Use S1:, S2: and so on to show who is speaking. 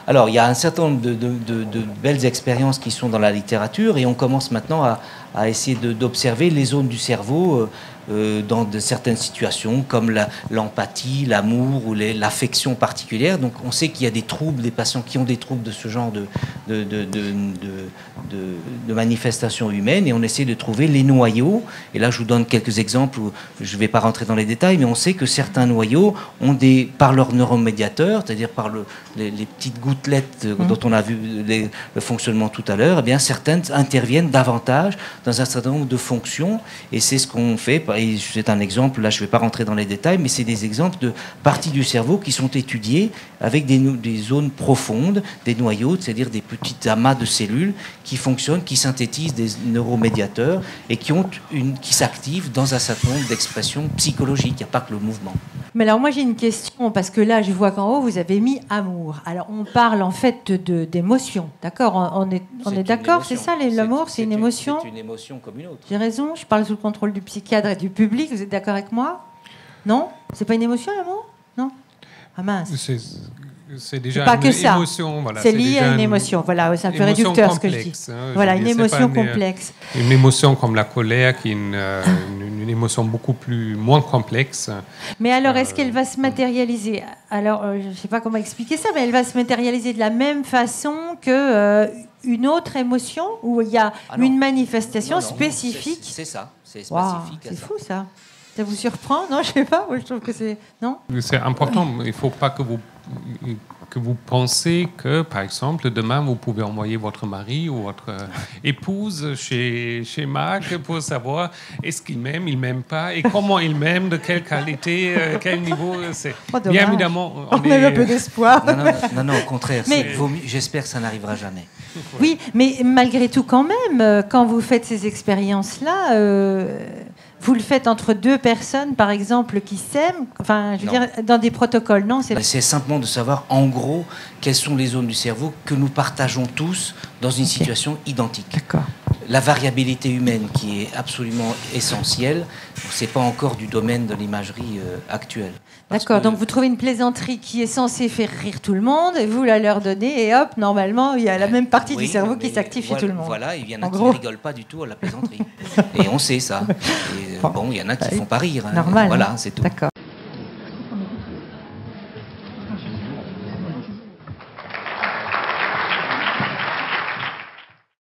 S1: Alors, il y a un certain nombre de belles expériences qui sont dans la littérature et on commence maintenant à essayer d'observer les zones du cerveau dans certaines situations comme l'empathie, l'amour ou l'affection particulière. Donc, on sait qu'il y a des troubles, des patients qui ont des troubles de ce genre de manifestations humaines et on essaie de trouver les noyaux. Et là, je vous donne quelques exemples où je ne vais pas rentrer dans les détails, mais on sait que certains noyaux ont par leur neuromédiateur, c'est-à-dire par les petites gouttelettes dont on a vu le fonctionnement tout à l'heure, eh bien, certaines interviennent davantage dans un certain nombre de fonctions et c'est ce qu'on fait. Et c'est un exemple, là je ne vais pas rentrer dans les détails, mais c'est des exemples de parties du cerveau qui sont étudiées avec des zones profondes, des noyaux, c'est-à-dire des petits amas de cellules qui fonctionnent, qui synthétisent des neuromédiateurs et qui s'activent dans un certain nombre d'expressions psychologiques. Il n'y a pas que le mouvement.
S2: Mais alors moi j'ai une question, parce que là je vois qu'en haut vous avez mis amour. Alors on parle en fait d'émotion, d'accord? On est d'accord, c'est ça l'amour, c'est une émotion?
S1: C'est une émotion comme une autre.
S2: J'ai raison, je parle sous le contrôle du psychiatre et du public, vous êtes d'accord avec moi? Non? C'est pas une émotion l'amour? Non? Ah mince.
S3: C'est déjà
S2: pas
S3: une
S2: que ça.
S3: émotion. Voilà,
S2: c'est lié à une émotion. Voilà, c'est un peu réducteur ce que je dis. Voilà, une émotion complexe.
S3: Une émotion comme la colère, qui est une émotion moins complexe.
S2: Mais alors, est-ce qu'elle va se matérialiser? Alors, je ne sais pas comment expliquer ça, mais elle va se matérialiser de la même façon que une autre émotion où il y a une manifestation spécifique.
S1: C'est ça, c'est spécifique.
S2: Wow, c'est fou ça. Ça vous surprend? Non, je ne sais pas. Je trouve que c'est... Non?
S3: C'est important. Il ne faut pas que vous pensez que, par exemple, demain, vous pouvez envoyer votre mari ou votre épouse chez Marc pour savoir est-ce qu'il m'aime, il m'aime pas, et comment il m'aime, de quelle qualité, quel niveau. Bien évidemment...
S2: On a un peu d'espoir.
S1: Non, au contraire. J'espère que ça n'arrivera jamais.
S2: Oui, mais malgré tout, quand même, quand vous faites ces expériences-là... Vous le faites entre deux personnes, par exemple, qui s'aiment, enfin, je veux dire, dans des protocoles, non?
S1: C'est simplement de savoir, en gros, quelles sont les zones du cerveau que nous partageons tous dans une situation identique.
S2: D'accord.
S1: La variabilité humaine, qui est absolument essentielle, c'est pas encore du domaine de l'imagerie actuelle.
S2: D'accord, donc vous trouvez une plaisanterie qui est censée faire rire tout le monde, et vous la leur donnez, et hop, normalement, il y a la même partie du cerveau qui s'active chez tout le monde.
S1: Voilà, il y en a qui ne rigolent pas du tout à la plaisanterie. Et on sait ça. Et, bon, il y en a qui ne font pas rire.
S2: Normal.
S1: Voilà, c'est tout.
S2: D'accord.